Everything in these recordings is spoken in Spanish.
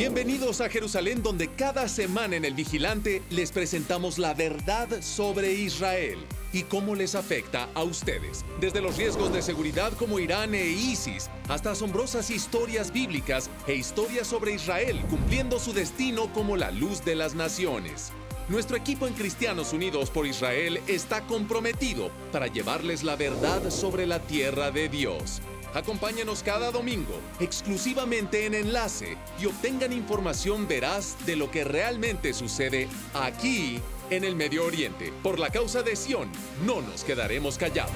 Bienvenidos a Jerusalén, donde cada semana en El Vigilante les presentamos la verdad sobre Israel y cómo les afecta a ustedes. Desde los riesgos de seguridad como Irán e ISIS, hasta asombrosas historias bíblicas e historias sobre Israel cumpliendo su destino como la luz de las naciones. Nuestro equipo en Cristianos Unidos por Israel está comprometido para llevarles la verdad sobre la tierra de Dios. Acompáñenos cada domingo, exclusivamente en Enlace, y obtengan información veraz de lo que realmente sucede aquí en el Medio Oriente. Por la causa de Sión, no nos quedaremos callados.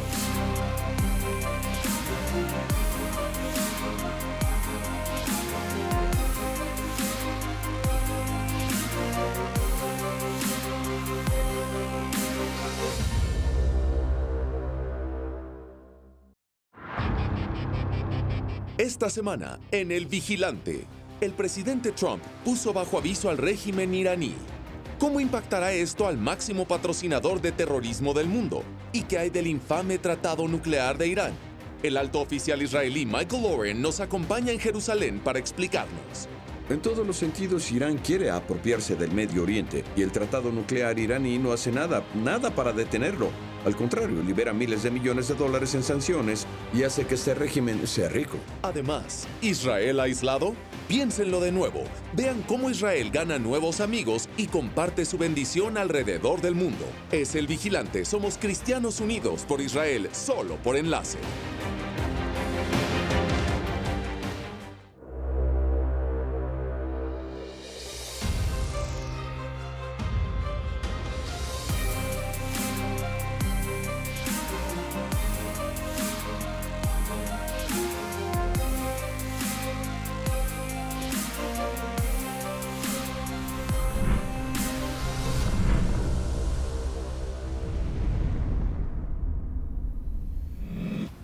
Esta semana, en El Vigilante, el presidente Trump puso bajo aviso al régimen iraní. ¿Cómo impactará esto al máximo patrocinador de terrorismo del mundo? ¿Y qué hay del infame tratado nuclear de Irán? El alto oficial israelí Michael Oren nos acompaña en Jerusalén para explicarnos. En todos los sentidos, Irán quiere apropiarse del Medio Oriente y el tratado nuclear iraní no hace nada para detenerlo. Al contrario, libera miles de millones de dólares en sanciones y hace que este régimen sea rico. Además, ¿Israel aislado? Piénsenlo de nuevo. Vean cómo Israel gana nuevos amigos y comparte su bendición alrededor del mundo. Es El Vigilante. Somos Cristianos Unidos por Israel, solo por Enlace.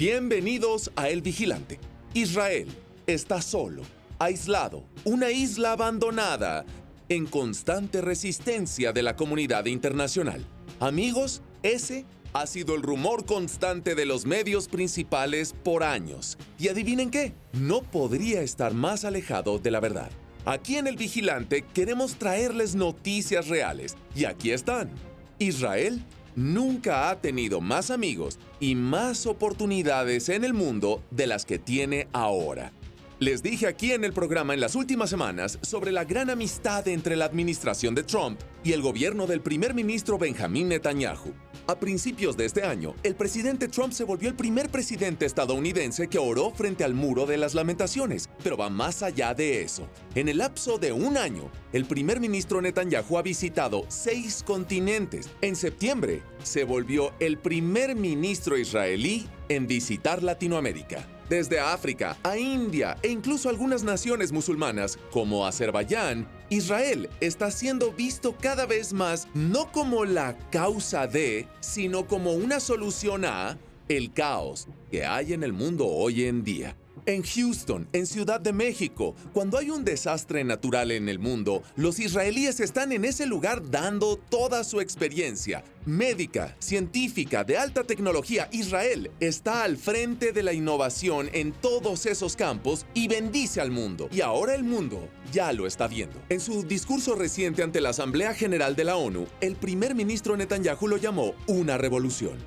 Bienvenidos a El Vigilante. Israel está solo, aislado, una isla abandonada, en constante resistencia de la comunidad internacional. Amigos, ese ha sido el rumor constante de los medios principales por años. Y adivinen qué, no podría estar más alejado de la verdad. Aquí en El Vigilante queremos traerles noticias reales. Y aquí están. Israel nunca ha tenido más amigos y más oportunidades en el mundo de las que tiene ahora. Les dije aquí en el programa en las últimas semanas sobre la gran amistad entre la administración de Trump y el gobierno del primer ministro Benjamín Netanyahu. A principios de este año, el presidente Trump se volvió el primer presidente estadounidense que oró frente al Muro de las Lamentaciones, pero va más allá de eso. En el lapso de un año, el primer ministro Netanyahu ha visitado 6 continentes. En septiembre, se volvió el primer ministro israelí en visitar Latinoamérica. Desde África a India e incluso algunas naciones musulmanas, como Azerbaiyán, Israel está siendo visto cada vez más no como la causa de, sino como una solución a el caos que hay en el mundo hoy en día. En Houston, en Ciudad de México, cuando hay un desastre natural en el mundo, los israelíes están en ese lugar dando toda su experiencia médica, científica, de alta tecnología. Israel está al frente de la innovación en todos esos campos y bendice al mundo. Y ahora el mundo ya lo está viendo. En su discurso reciente ante la Asamblea General de la ONU, el primer ministro Netanyahu lo llamó una revolución.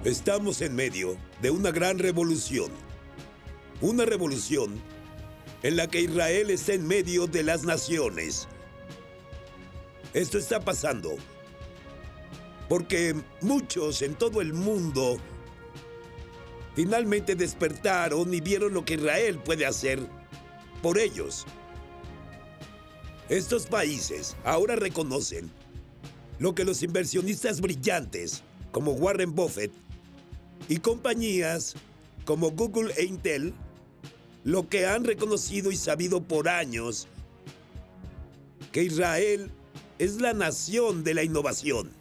Estamos en medio de una gran revolución. Una revolución en la que Israel está en medio de las naciones. Esto está pasando porque muchos en todo el mundo finalmente despertaron y vieron lo que Israel puede hacer por ellos. Estos países ahora reconocen lo que los inversionistas brillantes como Warren Buffett y compañías como Google e Intel lo que han reconocido y sabido por años, que Israel es la nación de la innovación,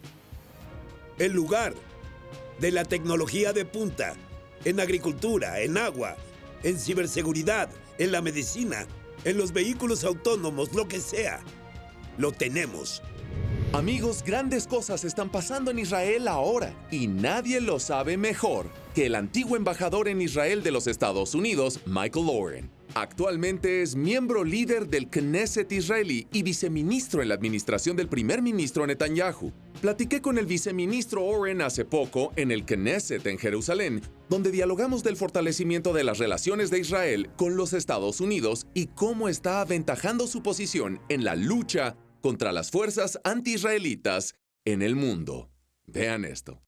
el lugar de la tecnología de punta, en agricultura, en agua, en ciberseguridad, en la medicina, en los vehículos autónomos, lo que sea. Lo tenemos. Amigos, grandes cosas están pasando en Israel ahora y nadie lo sabe mejor que el antiguo embajador en Israel de los Estados Unidos, Michael Oren. Actualmente es miembro líder del Knesset israelí y viceministro en la administración del primer ministro Netanyahu. Platiqué con el viceministro Oren hace poco en el Knesset en Jerusalén, donde dialogamos del fortalecimiento de las relaciones de Israel con los Estados Unidos y cómo está aventajando su posición en la lucha contra las fuerzas anti-israelitas en el mundo. Vean esto.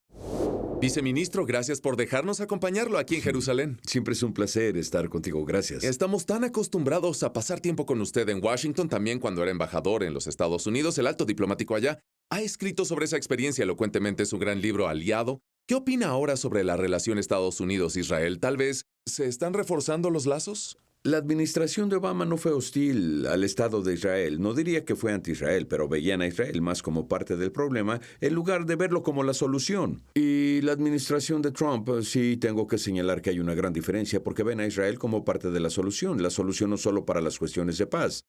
Viceministro, gracias por dejarnos acompañarlo aquí en Jerusalén. Siempre es un placer estar contigo, gracias. Estamos tan acostumbrados a pasar tiempo con usted en Washington, también cuando era embajador en los Estados Unidos, el alto diplomático allá. Ha escrito sobre esa experiencia elocuentemente su gran libro Aliado. ¿Qué opina ahora sobre la relación Estados Unidos-Israel? ¿Tal vez se están reforzando los lazos? La administración de Obama no fue hostil al Estado de Israel. No diría que fue anti-Israel, pero veían a Israel más como parte del problema en lugar de verlo como la solución. Y la administración de Trump, sí tengo que señalar que hay una gran diferencia porque ven a Israel como parte de la solución. La solución no solo para las cuestiones de paz,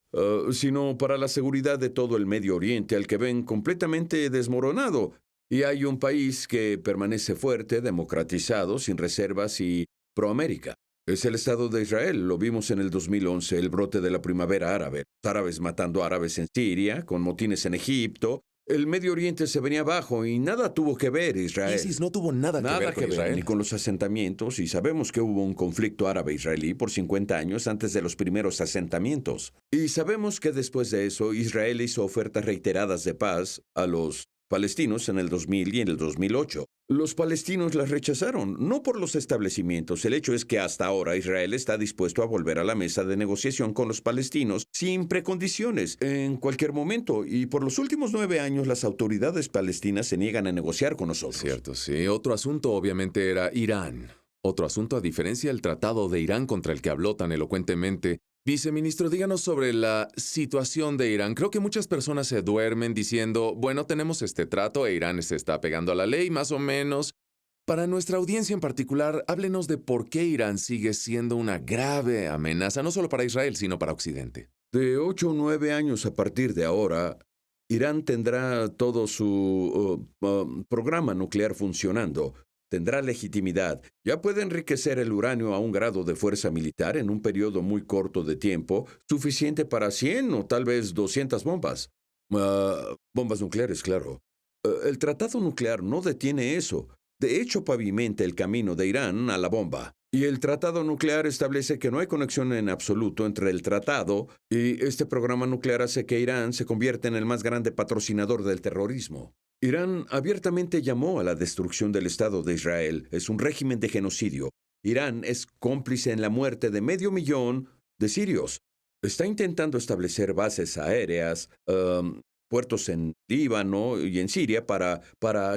sino para la seguridad de todo el Medio Oriente, al que ven completamente desmoronado. Y hay un país que permanece fuerte, democratizado, sin reservas y pro-América. Es el Estado de Israel. Lo vimos en el 2011, el brote de la primavera árabe. Árabes matando árabes en Siria, con motines en Egipto. El Medio Oriente se venía abajo y nada tuvo que ver Israel. ISIS no tuvo nada que ver con Israel. Ni con los asentamientos, y sabemos que hubo un conflicto árabe-israelí por 50 años antes de los primeros asentamientos. Y sabemos que después de eso, Israel hizo ofertas reiteradas de paz a los palestinos en el 2000 y en el 2008. Los palestinos las rechazaron, no por los establecimientos. El hecho es que hasta ahora Israel está dispuesto a volver a la mesa de negociación con los palestinos sin precondiciones, en cualquier momento. Y por los últimos 9 años las autoridades palestinas se niegan a negociar con nosotros. Cierto, sí. Otro asunto obviamente era Irán. Otro asunto a diferencia del tratado de Irán contra el que habló tan elocuentemente. Viceministro, díganos sobre la situación de Irán. Creo que muchas personas se duermen diciendo, bueno, tenemos este trato e Irán se está pegando a la ley, más o menos. Para nuestra audiencia en particular, háblenos de por qué Irán sigue siendo una grave amenaza, no solo para Israel, sino para Occidente. De 8 o 9 años a partir de ahora, Irán tendrá todo su programa nuclear funcionando. Tendrá legitimidad. Ya puede enriquecer el uranio a un grado de fuerza militar en un periodo muy corto de tiempo, suficiente para 100 o tal vez 200 bombas. Bombas nucleares, claro. El tratado nuclear no detiene eso. De hecho, pavimenta el camino de Irán a la bomba. Y el tratado nuclear establece que no hay conexión en absoluto entre el tratado y este programa nuclear hace que Irán se convierta en el más grande patrocinador del terrorismo. Irán abiertamente llamó a la destrucción del Estado de Israel. Es un régimen de genocidio. Irán es cómplice en la muerte de 500,000 de sirios. Está intentando establecer bases aéreas, puertos en Líbano y en Siria para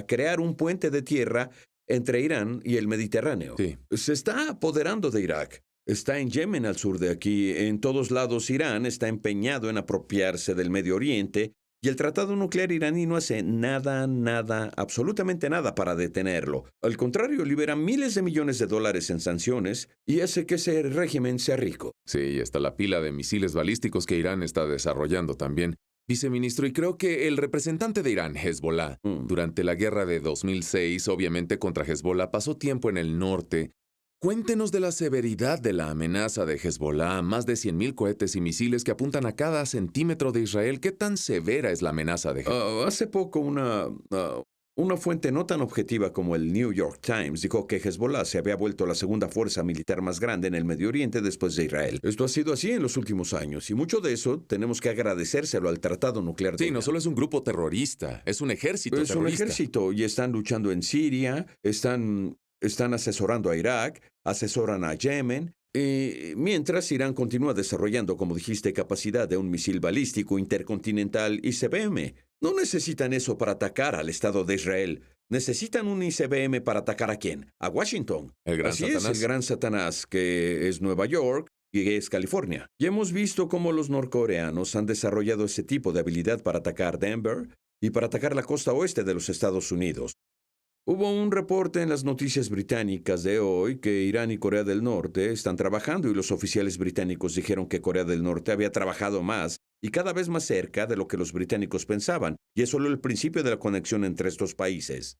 crear un puente de tierra entre Irán y el Mediterráneo. Sí. Se está apoderando de Irak. Está en Yemen al sur de aquí. En todos lados Irán está empeñado en apropiarse del Medio Oriente. Y el tratado nuclear iraní no hace nada, absolutamente nada para detenerlo. Al contrario, libera miles de millones de dólares en sanciones y hace que ese régimen sea rico. Sí, y está la pila de misiles balísticos que Irán está desarrollando también. Viceministro, y creo que el representante de Irán, Hezbollah, durante la guerra de 2006, obviamente contra Hezbollah, pasó tiempo en el norte. Cuéntenos de la severidad de la amenaza de Hezbollah, más de 100,000 cohetes y misiles que apuntan a cada centímetro de Israel. ¿Qué tan severa es la amenaza de Hezbollah? Hace poco una fuente no tan objetiva como el New York Times dijo que Hezbollah se había vuelto la segunda fuerza militar más grande en el Medio Oriente después de Israel. Esto ha sido así en los últimos años y mucho de eso tenemos que agradecérselo al tratado nuclear de Sí, Irán. no solo es un grupo terrorista, es un ejército Es terrorista. un ejército y están luchando en Siria, están asesorando a Irak, asesoran a Yemen, y mientras Irán continúa desarrollando, como dijiste, capacidad de un misil balístico intercontinental ICBM. No necesitan eso para atacar al Estado de Israel. Necesitan un ICBM para atacar ¿a quién? A Washington. El gran Así Satanás. es, el gran Satanás, que es Nueva York y es California. Y hemos visto cómo los norcoreanos han desarrollado ese tipo de habilidad para atacar Denver y para atacar la costa oeste de los Estados Unidos. Hubo un reporte en las noticias británicas de hoy que Irán y Corea del Norte están trabajando y los oficiales británicos dijeron que Corea del Norte había trabajado más y cada vez más cerca de lo que los británicos pensaban, y es solo el principio de la conexión entre estos países.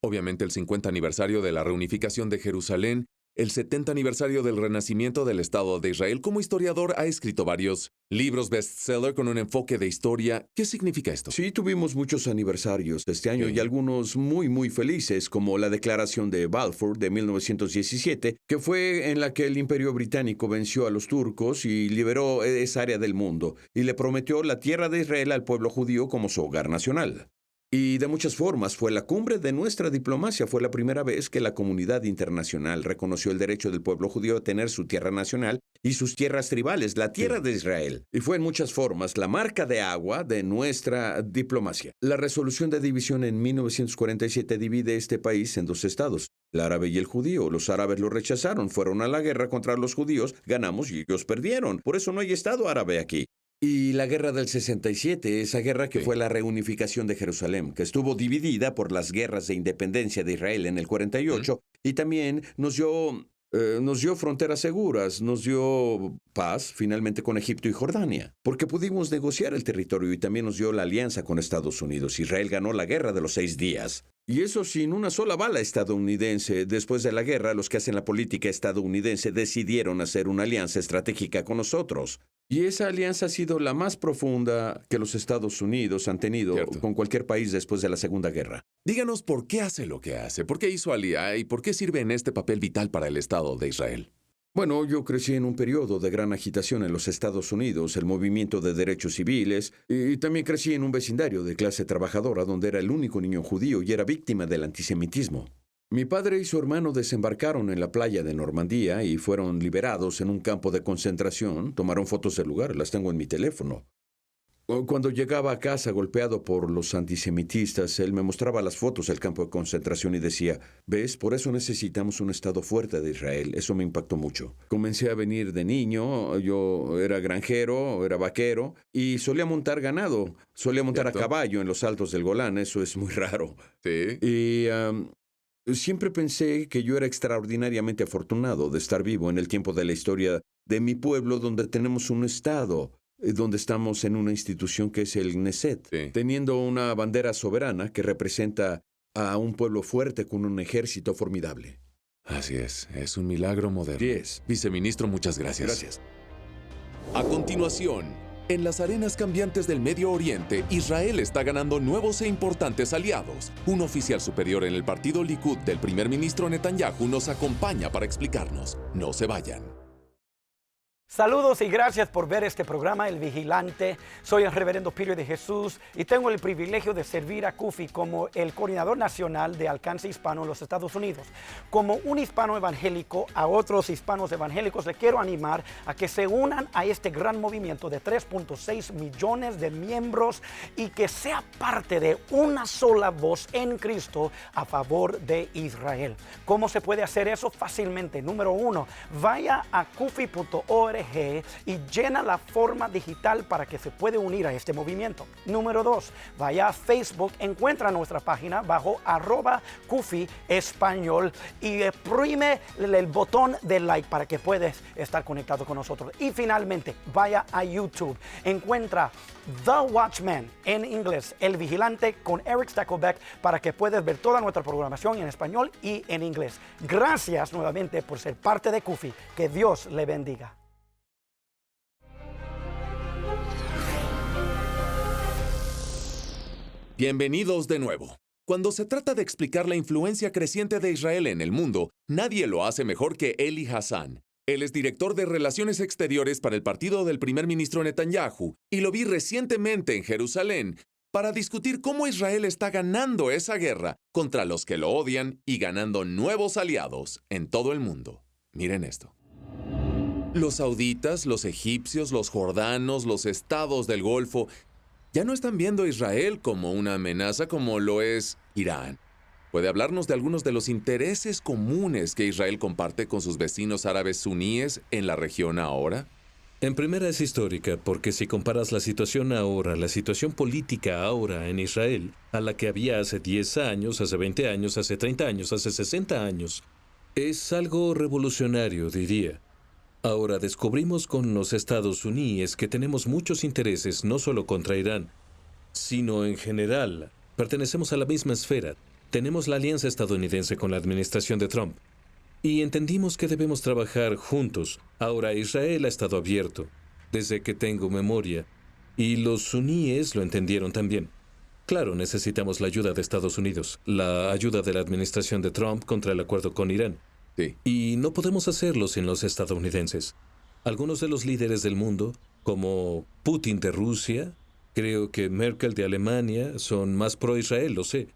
Obviamente el 50 aniversario de la reunificación de Jerusalén, el 70 aniversario del renacimiento del Estado de Israel. Como historiador ha escrito varios libros bestseller con un enfoque de historia. ¿Qué significa esto? Sí, tuvimos muchos aniversarios este año Sí. y algunos muy, muy felices, como la Declaración de Balfour de 1917, que fue en la que el Imperio Británico venció a los turcos y liberó esa área del mundo, y le prometió la tierra de Israel al pueblo judío como su hogar nacional. Y de muchas formas fue la cumbre de nuestra diplomacia. Fue la primera vez que la comunidad internacional reconoció el derecho del pueblo judío a tener su tierra nacional y sus tierras tribales, la tierra de Israel. Y fue en muchas formas la marca de agua de nuestra diplomacia. La resolución de división en 1947 divide este país en dos estados, el árabe y el judío. Los árabes lo rechazaron, fueron a la guerra contra los judíos, ganamos y ellos perdieron. Por eso no hay estado árabe aquí. Y la guerra del 67, esa guerra que fue la reunificación de Jerusalén, que estuvo dividida por las guerras de independencia de Israel en el 48, y también nos dio fronteras seguras, nos dio paz finalmente con Egipto y Jordania, porque pudimos negociar el territorio, y también nos dio la alianza con Estados Unidos. Israel ganó la guerra de los 6 días. Y eso sin una sola bala estadounidense. Después de la guerra, los que hacen la política estadounidense decidieron hacer una alianza estratégica con nosotros. Y esa alianza ha sido la más profunda que los Estados Unidos han tenido con cualquier país después de la Segunda Guerra. Díganos por qué hace lo que hace, por qué hizo Aliyah y por qué sirve en este papel vital para el Estado de Israel. Bueno, yo crecí en un periodo de gran agitación en los Estados Unidos, el movimiento de derechos civiles, y también crecí en un vecindario de clase trabajadora donde era el único niño judío y era víctima del antisemitismo. Mi padre y su hermano desembarcaron en la playa de Normandía y fueron liberados en un campo de concentración. Tomaron fotos del lugar, las tengo en mi teléfono. Cuando llegaba a casa golpeado por los antisemitistas, él me mostraba las fotos del campo de concentración y decía, ¿ves? Por eso necesitamos un Estado fuerte de Israel. Eso me impactó mucho. Comencé a venir de niño, yo era granjero, era vaquero, y solía montar ganado. Solía montar a caballo en los altos del Golán, eso es muy raro. Sí. Y siempre pensé que yo era extraordinariamente afortunado de estar vivo en el tiempo de la historia de mi pueblo, donde tenemos un Estado, donde estamos en una institución que es el Knesset, teniendo una bandera soberana que representa a un pueblo fuerte con un ejército formidable. Así es un milagro moderno. Sí es. Viceministro, muchas gracias. Gracias. A continuación, en las arenas cambiantes del Medio Oriente, Israel está ganando nuevos e importantes aliados. Un oficial superior en el partido Likud del primer ministro Netanyahu nos acompaña para explicarnos. No se vayan. Saludos y gracias por ver este programa El Vigilante. Soy el reverendo Peter de Jesús y tengo el privilegio de servir a CUFI como el coordinador nacional de alcance hispano en los Estados Unidos. Como un hispano evangélico, a otros hispanos evangélicos les quiero animar a que se unan a este gran movimiento de 3.6 millones de miembros y que sea parte de una sola voz en Cristo a favor de Israel. ¿Cómo se puede hacer eso? Fácilmente. Número 1, vaya a cufi.org y llena la forma digital para que se pueda unir a este movimiento. Número 2, vaya a Facebook, encuentra nuestra página bajo @Cufi Español y oprime el botón de like para que puedas estar conectado con nosotros. Y finalmente, vaya a YouTube, encuentra The Watchman en inglés, El Vigilante con Eric Stakelbeck, para que puedas ver toda nuestra programación en español y en inglés. Gracias nuevamente por ser parte de CUFI. Que Dios le bendiga. Bienvenidos de nuevo. Cuando se trata de explicar la influencia creciente de Israel en el mundo, nadie lo hace mejor que Eli Hassan. Él es director de Relaciones Exteriores para el partido del primer ministro Netanyahu y lo vi recientemente en Jerusalén para discutir cómo Israel está ganando esa guerra contra los que lo odian y ganando nuevos aliados en todo el mundo. Miren esto. Los sauditas, los egipcios, los jordanos, los estados del Golfo ya no están viendo a Israel como una amenaza como lo es Irán. ¿Puede hablarnos de algunos de los intereses comunes que Israel comparte con sus vecinos árabes suníes en la región ahora? En primera es histórica, porque si comparas la situación ahora, la situación política ahora en Israel, a la que había hace 10 años, hace 20 años, hace 30 años, hace 60 años, es algo revolucionario, diría. Ahora descubrimos con los Estados Unidos que tenemos muchos intereses no solo contra Irán, sino en general. Pertenecemos a la misma esfera. tenemos la alianza estadounidense con la administración de Trump. Y entendimos que debemos trabajar juntos. Ahora Israel ha estado abierto desde que tengo memoria. Y los suníes lo entendieron también. Claro, necesitamos la ayuda de Estados Unidos, la ayuda de la administración de Trump contra el acuerdo con Irán. Sí. Y no podemos hacerlo sin los estadounidenses. Algunos de los líderes del mundo, como Putin de Rusia, creo que Merkel de Alemania, son más pro-Israel, lo sé.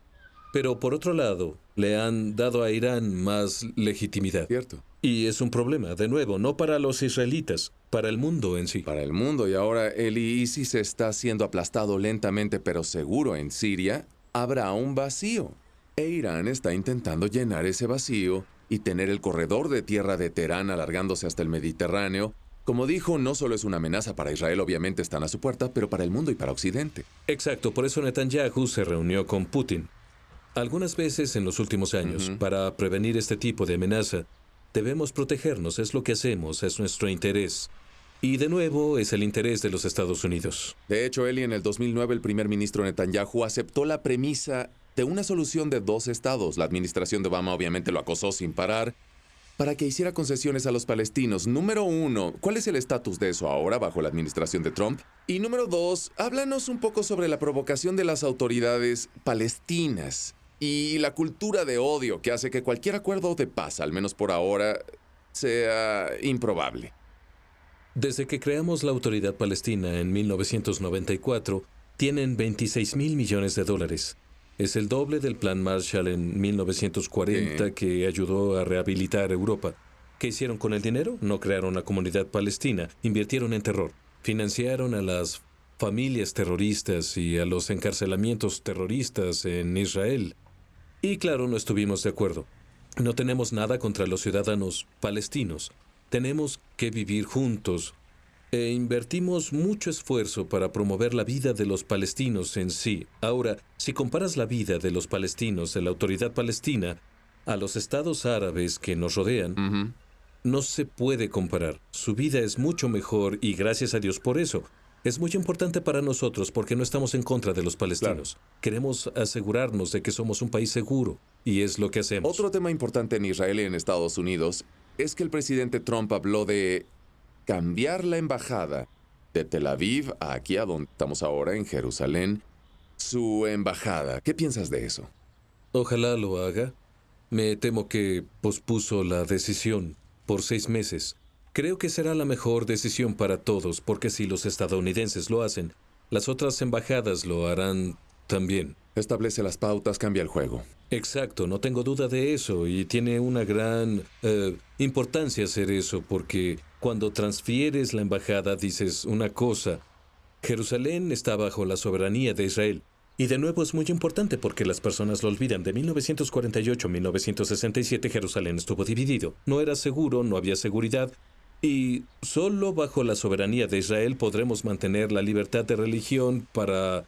Pero por otro lado, le han dado a Irán más legitimidad. Cierto. Y es un problema, de nuevo, no para los israelitas, para el mundo en sí. Para el mundo, y ahora el ISIS está siendo aplastado lentamente pero seguro en Siria, habrá un vacío. E Irán está intentando llenar ese vacío y tener el corredor de tierra de Teherán alargándose hasta el Mediterráneo. Como dijo, no solo es una amenaza para Israel, obviamente están a su puerta, pero para el mundo y para Occidente. Exacto, por eso Netanyahu se reunió con Putin. Algunas veces en los últimos años, para prevenir este tipo de amenaza, debemos protegernos, es lo que hacemos, es nuestro interés. Y de nuevo, es el interés de los Estados Unidos. De hecho, Eli, en el 2009 el primer ministro Netanyahu aceptó la premisa de una solución de 2 estados. La administración de Obama obviamente lo acosó sin parar para que hiciera concesiones a los palestinos. Número 1, ¿cuál es el estatus de eso ahora bajo la administración de Trump? Y número 2, háblanos un poco sobre la provocación de las autoridades palestinas y la cultura de odio que hace que cualquier acuerdo de paz, al menos por ahora, sea improbable. Desde que creamos la Autoridad Palestina en 1994, tienen 26.000 millones de dólares. Es el doble del Plan Marshall en 1940 que ayudó a rehabilitar Europa. ¿Qué hicieron con el dinero? No crearon una comunidad palestina, invirtieron en terror, financiaron a las familias terroristas y a los encarcelamientos terroristas en Israel. Y claro, no estuvimos de acuerdo. No tenemos nada contra los ciudadanos palestinos. Tenemos que vivir juntos. E invertimos mucho esfuerzo para promover la vida de los palestinos en sí. Ahora, si comparas la vida de los palestinos de la Autoridad Palestina a los estados árabes que nos rodean, no se puede comparar. Su vida es mucho mejor y gracias a Dios por eso. Es muy importante para nosotros porque no estamos en contra de los palestinos. Claro. Queremos asegurarnos de que somos un país seguro y es lo que hacemos. Otro tema importante en Israel y en Estados Unidos es que el presidente Trump habló de cambiar la embajada de Tel Aviv a aquí a donde estamos ahora, en Jerusalén, su embajada. ¿Qué piensas de eso? Ojalá lo haga. Me temo que pospuso la decisión por 6 meses. Creo que será la mejor decisión para todos, porque si los estadounidenses lo hacen, las otras embajadas lo harán también. Establece las pautas, cambia el juego. Exacto, no tengo duda de eso, y tiene una gran importancia hacer eso, porque cuando transfieres la embajada dices una cosa. Jerusalén está bajo la soberanía de Israel. Y de nuevo es muy importante porque las personas lo olvidan. De 1948 a 1967 Jerusalén estuvo dividido. No era seguro, no había seguridad. Y solo bajo la soberanía de Israel podremos mantener la libertad de religión para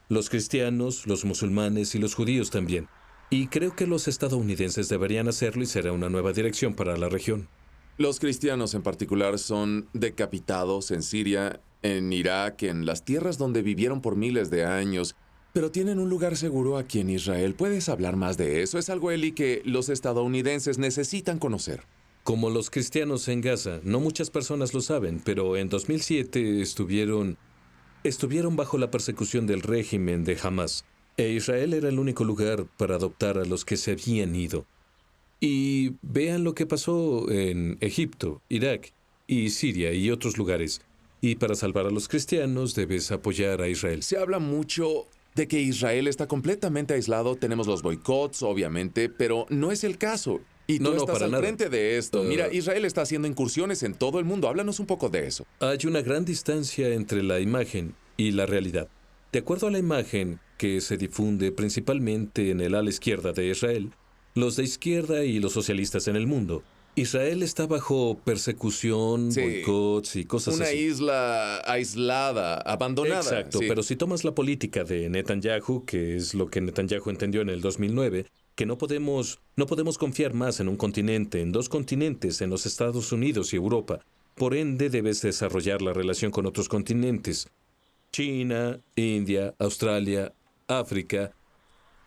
los cristianos, los musulmanes y los judíos también. Y creo que los estadounidenses deberían hacerlo y será una nueva dirección para la región. Los cristianos en particular son decapitados en Siria, en Irak, en las tierras donde vivieron por miles de años, pero tienen un lugar seguro aquí en Israel. ¿Puedes hablar más de eso? Es algo, Eli, que los estadounidenses necesitan conocer. Como los cristianos en Gaza, no muchas personas lo saben, pero en 2007 estuvieron bajo la persecución del régimen de Hamas, e Israel era el único lugar para adoptar a los que se habían ido. Y vean lo que pasó en Egipto, Irak y Siria y otros lugares. Y para salvar a los cristianos debes apoyar a Israel. Se habla mucho de que Israel está completamente aislado. Tenemos los boicots, obviamente, pero no es el caso. Y tú estás al frente de esto. Mira, Israel está haciendo incursiones en todo el mundo. Háblanos un poco de eso. Hay una gran distancia entre la imagen y la realidad. De acuerdo a la imagen que se difunde principalmente en el ala izquierda de Israel, los de izquierda y los socialistas en el mundo, Israel está bajo persecución, boicots y cosas así. Una isla aislada, abandonada. Exacto, pero si tomas la política de Netanyahu, que es lo que Netanyahu entendió en el 2009, que no podemos confiar más en un continente, en 2 continentes, en los Estados Unidos y Europa. Por ende, debes desarrollar la relación con otros continentes. China, India, Australia, África.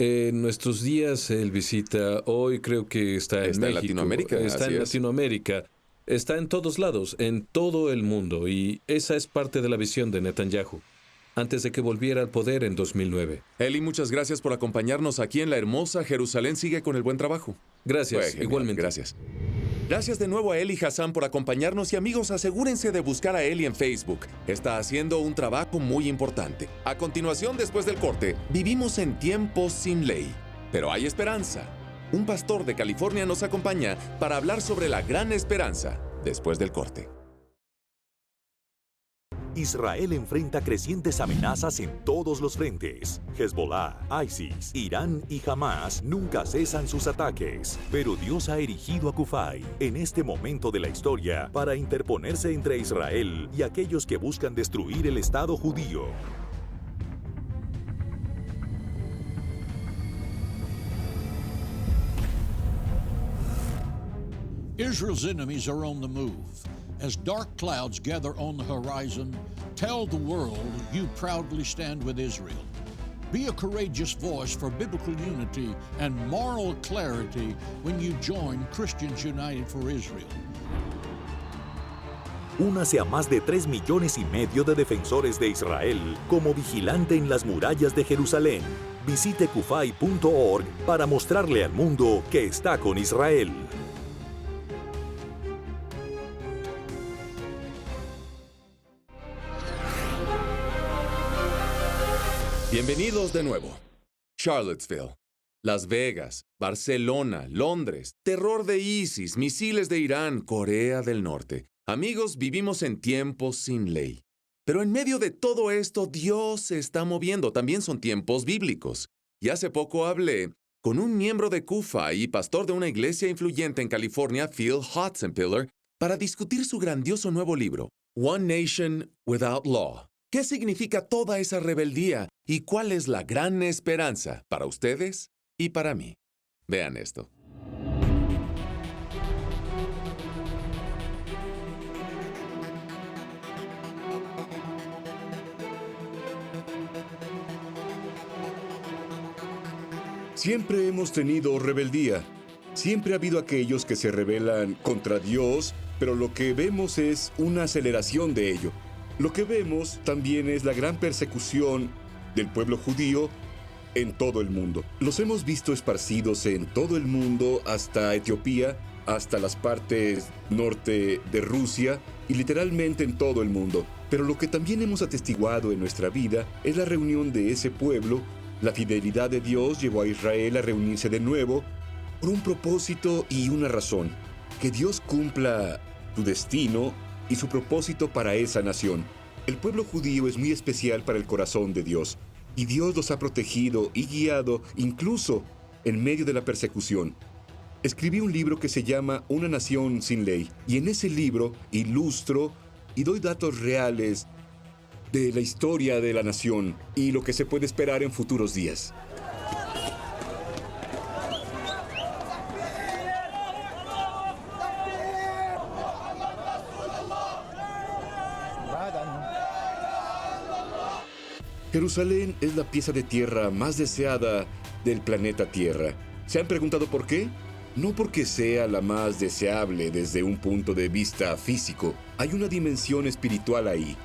En nuestros días él visita, hoy creo que está en Está en México, Latinoamérica, está así en es. Latinoamérica, está en todos lados, en todo el mundo, y esa es parte de la visión de Netanyahu, antes de que volviera al poder en 2009. Eli, muchas gracias por acompañarnos aquí en la hermosa Jerusalén. Sigue con el buen trabajo. Gracias, Fue genial, igualmente. Gracias. Gracias de nuevo a Eli Hassan por acompañarnos y amigos, asegúrense de buscar a Eli en Facebook. Está haciendo un trabajo muy importante. A continuación, después del corte, vivimos en tiempos sin ley. Pero hay esperanza. Un pastor de California nos acompaña para hablar sobre la gran esperanza después del corte. Israel enfrenta crecientes amenazas en todos los frentes. Hezbollah, ISIS, Irán y Hamas nunca cesan sus ataques. Pero Dios ha erigido a Kufay en este momento de la historia para interponerse entre Israel y aquellos que buscan destruir el Estado judío. Israel's enemies are on the move. As dark clouds gather on the horizon, tell the world you proudly stand with Israel. Be a courageous voice for biblical unity and moral clarity when you join Christians United for Israel. Únase a más de 3,5 millones de defensores de Israel como vigilante en las murallas de Jerusalén. Visite kufay.org para mostrarle al mundo que está con Israel. Bienvenidos de nuevo. Charlottesville, Las Vegas, Barcelona, Londres, terror de ISIS, misiles de Irán, Corea del Norte. Amigos, vivimos en tiempos sin ley. Pero en medio de todo esto, Dios se está moviendo. También son tiempos bíblicos. Y hace poco hablé con un miembro de Kufay y pastor de una iglesia influyente en California, Phil Hotzenpiller, para discutir su grandioso nuevo libro, One Nation Without Law. ¿Qué significa toda esa rebeldía y cuál es la gran esperanza para ustedes y para mí? Vean esto. Siempre hemos tenido rebeldía. Siempre ha habido aquellos que se rebelan contra Dios, pero lo que vemos es una aceleración de ello. Lo que vemos también es la gran persecución del pueblo judío en todo el mundo. Los hemos visto esparcidos en todo el mundo, hasta Etiopía, hasta las partes norte de Rusia y literalmente en todo el mundo. Pero lo que también hemos atestiguado en nuestra vida es la reunión de ese pueblo. La fidelidad de Dios llevó a Israel a reunirse de nuevo por un propósito y una razón: que Dios cumpla su destino y su propósito para esa nación. El pueblo judío es muy especial para el corazón de Dios, y Dios los ha protegido y guiado incluso en medio de la persecución. Escribí un libro que se llama Una Nación Sin Ley, y en ese libro ilustro y doy datos reales de la historia de la nación y lo que se puede esperar en futuros días. Jerusalén es la pieza de tierra más deseada del planeta Tierra. ¿Se han preguntado por qué? No porque sea la más deseable desde un punto de vista físico. Hay una dimensión espiritual ahí.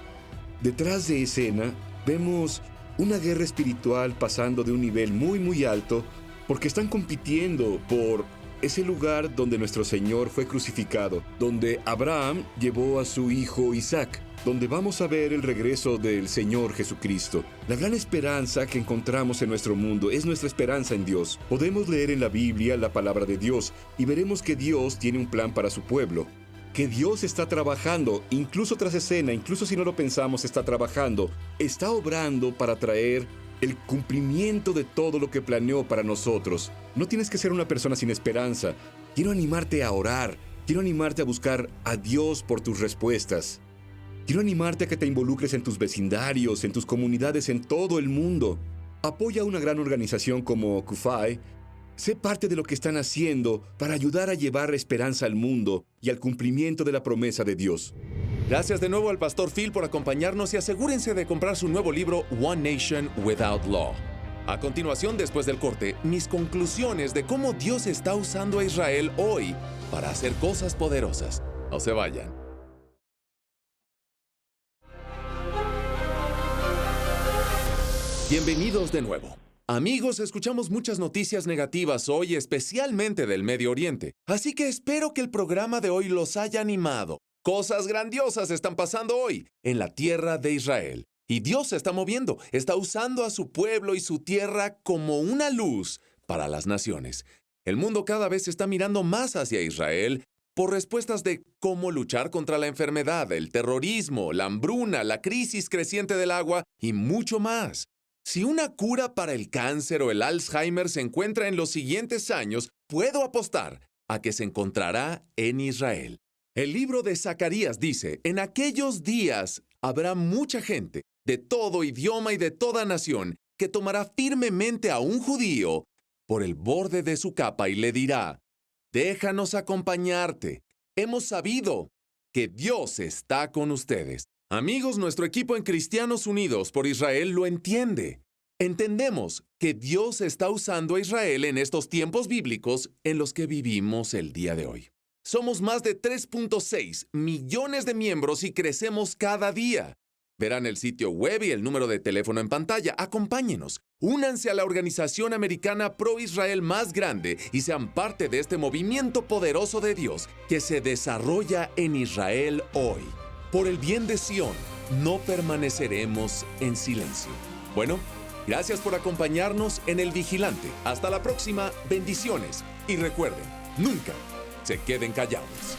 Detrás de escena vemos una guerra espiritual pasando de un nivel muy alto porque están compitiendo por ese lugar donde nuestro Señor fue crucificado, donde Abraham llevó a su hijo Isaac, donde vamos a ver el regreso del Señor Jesucristo. La gran esperanza que encontramos en nuestro mundo es nuestra esperanza en Dios. Podemos leer en la Biblia la palabra de Dios y veremos que Dios tiene un plan para su pueblo, que Dios está trabajando, incluso tras escena, incluso si no lo pensamos, está trabajando, está obrando para traer el cumplimiento de todo lo que planeó para nosotros. No tienes que ser una persona sin esperanza. Quiero animarte a orar, quiero animarte a buscar a Dios por tus respuestas. Quiero animarte a que te involucres en tus vecindarios, en tus comunidades, en todo el mundo. Apoya a una gran organización como Kufay. Sé parte de lo que están haciendo para ayudar a llevar esperanza al mundo y al cumplimiento de la promesa de Dios. Gracias de nuevo al pastor Phil por acompañarnos y asegúrense de comprar su nuevo libro One Nation Without Law. A continuación, después del corte, mis conclusiones de cómo Dios está usando a Israel hoy para hacer cosas poderosas. No se vayan. Bienvenidos de nuevo. Amigos, escuchamos muchas noticias negativas hoy, especialmente del Medio Oriente. Así que espero que el programa de hoy los haya animado. Cosas grandiosas están pasando hoy en la tierra de Israel. Y Dios se está moviendo, está usando a su pueblo y su tierra como una luz para las naciones. El mundo cada vez está mirando más hacia Israel por respuestas de cómo luchar contra la enfermedad, el terrorismo, la hambruna, la crisis creciente del agua y mucho más. Si una cura para el cáncer o el Alzheimer se encuentra en los siguientes años, puedo apostar a que se encontrará en Israel. El libro de Zacarías dice, en aquellos días habrá mucha gente de todo idioma y de toda nación que tomará firmemente a un judío por el borde de su capa y le dirá, déjanos acompañarte. Hemos sabido que Dios está con ustedes. Amigos, nuestro equipo en Cristianos Unidos por Israel lo entiende. Entendemos que Dios está usando a Israel en estos tiempos bíblicos en los que vivimos el día de hoy. Somos más de 3.6 millones de miembros y crecemos cada día. Verán el sitio web y el número de teléfono en pantalla. Acompáñenos. Únanse a la organización americana pro-Israel más grande y sean parte de este movimiento poderoso de Dios que se desarrolla en Israel hoy. Por el bien de Sión, no permaneceremos en silencio. Bueno, gracias por acompañarnos en El Vigilante. Hasta la próxima. Bendiciones. Y recuerden, nunca se queden callados.